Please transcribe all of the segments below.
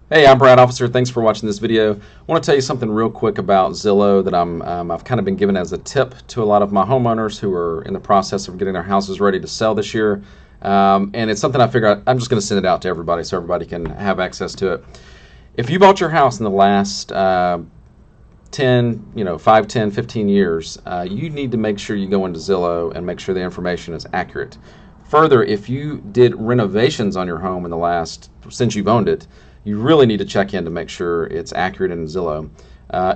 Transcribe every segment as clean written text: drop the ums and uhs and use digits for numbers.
Hey, I'm Brad Officer. Thanks for watching this video. I want to tell you something real quick about Zillow that I've kind of been given as a tip to a lot of my homeowners who are in the process of getting their houses ready to sell this year. And it's something I figure I'm just going to send it out to everybody so everybody can have access to it. If you bought your house in the last 5, 10, 15 years, you need to make sure you go into Zillow and make sure the information is accurate. Further, if you did renovations on your home in the since you've owned it, you really need to check in to make sure it's accurate in Zillow.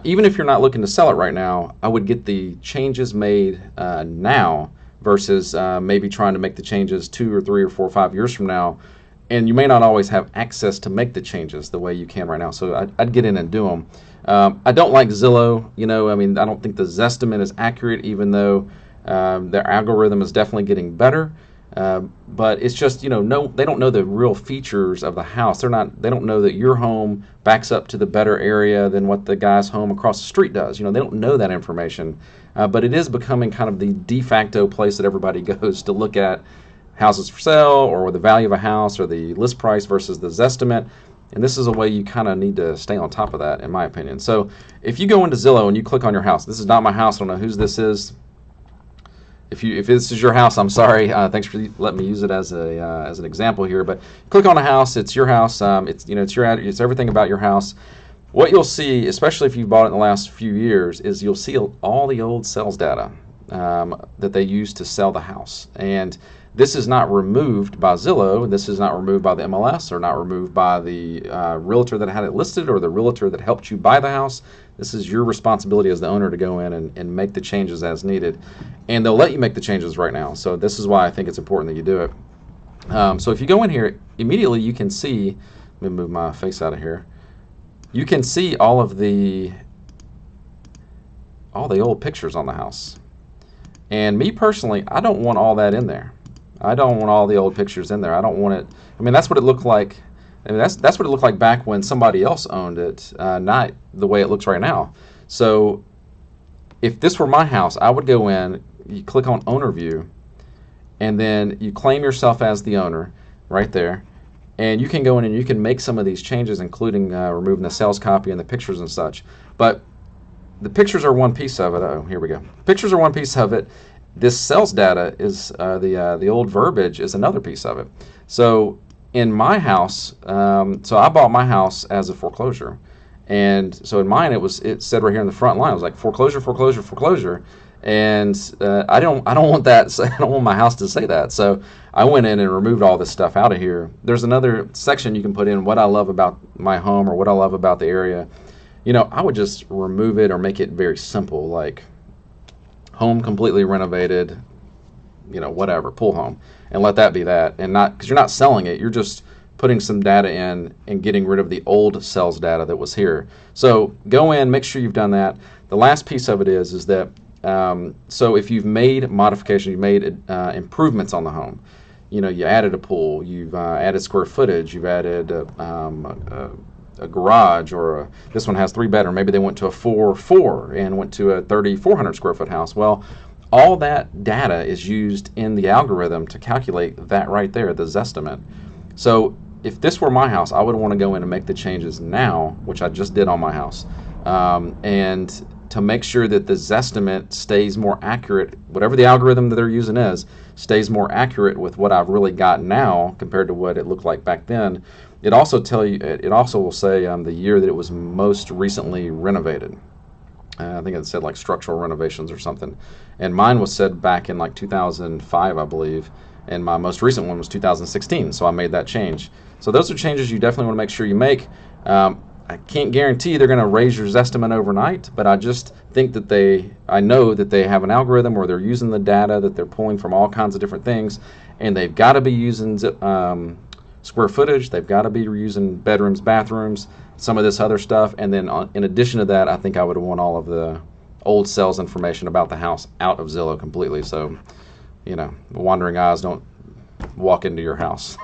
Even if you're not looking to sell it right now, I would get the changes made now versus maybe trying to make the changes 2 or 3 or 4 or 5 years from now. And you may not always have access to make the changes the way you can right now. So I'd get in and do them. I don't like Zillow. I don't think the Zestimate is accurate, even though their algorithm is definitely getting better. But it's just, they don't know the real features of the house. They don't know that your home backs up to the better area than what the guy's home across the street does. They don't know that information. But it is becoming kind of the de facto place that everybody goes to look at houses for sale, or the value of a house, or the list price versus the Zestimate. And this is a way you kind of need to stay on top of that, in my opinion. So if you go into Zillow and you click on your house, this is not my house. I don't know whose this is. If this is your house, I'm sorry. Thanks for letting me use it as an example here. But click on a house. It's your house. It's everything about your house. What you'll see, especially if you bought it in the last few years, is you'll see all the old sales data that they used to sell the house. And this is not removed by Zillow. This is not removed by the MLS, or not removed by the realtor that had it listed, or the realtor that helped you buy the house. This is your responsibility as the owner to go in and make the changes as needed. And they'll let you make the changes right now. So this is why I think it's important that you do it. So if you go in here, immediately you can see, let me move my face out of here. You can see all the old pictures on the house. And me personally, I don't want all that in there. I don't want all the old pictures in there. I don't want it. That's what it looked like. That's what it looked like back when somebody else owned it, not the way it looks right now. So if this were my house, I would go in, you click on owner view, and then you claim yourself as the owner right there. And you can go in and you can make some of these changes, including removing the sales copy and the pictures and such. But the pictures are one piece of it. Oh, here we go. Pictures are one piece of it. This sales data is the old verbiage is another piece of it. So in my house, so I bought my house as a foreclosure, and so in mine it said right here in the front line, it was like foreclosure, foreclosure, foreclosure, and I don't want that. I don't want my house to say that. So I went in and removed all this stuff out of here. There's another section you can put in what I love about my home, or what I love about the area. I would just remove it or make it very simple, like home completely renovated, whatever, pool home, and let that be that. And not, because you're not selling it, you're just putting some data in and getting rid of the old sales data that was here. So go in, make sure you've done that. The last piece of it is that so if you've made modifications, you've made improvements on the home, you added a pool, you've added square footage, you've added a garage, or this one has 3 bedroom. Maybe they went to a 4-4 and went to a 3,400 square foot house. Well, all that data is used in the algorithm to calculate that right there, the Zestimate. So if this were my house, I would want to go in and make the changes now, which I just did on my house, and to make sure that the Zestimate stays more accurate. Whatever the algorithm that they're using stays more accurate with what I've really got now compared to what it looked like back then. It also will say the year that it was most recently renovated. I think it said like structural renovations or something. And mine was said back in like 2005, I believe. And my most recent one was 2016. So I made that change. So those are changes you definitely want to make sure you make. I can't guarantee they're going to raise your Zestimate overnight, but I just think that I know that they have an algorithm where they're using the data that they're pulling from all kinds of different things, and they've got to be using square footage, they've got to be using bedrooms, bathrooms, some of this other stuff, and then in addition to that, I think I would want all of the old sales information about the house out of Zillow completely, so wandering eyes don't walk into your house.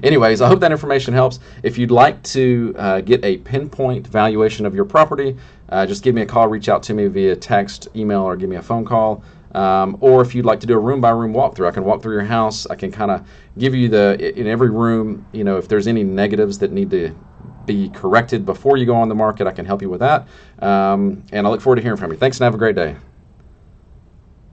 Anyways, I hope that information helps. If you'd like to get a pinpoint valuation of your property, just give me a call, reach out to me via text, email, or give me a phone call. Or if you'd like to do a room-by-room walkthrough, I can walk through your house. I can kind of give you in every room, if there's any negatives that need to be corrected before you go on the market, I can help you with that. And I look forward to hearing from you. Thanks and have a great day.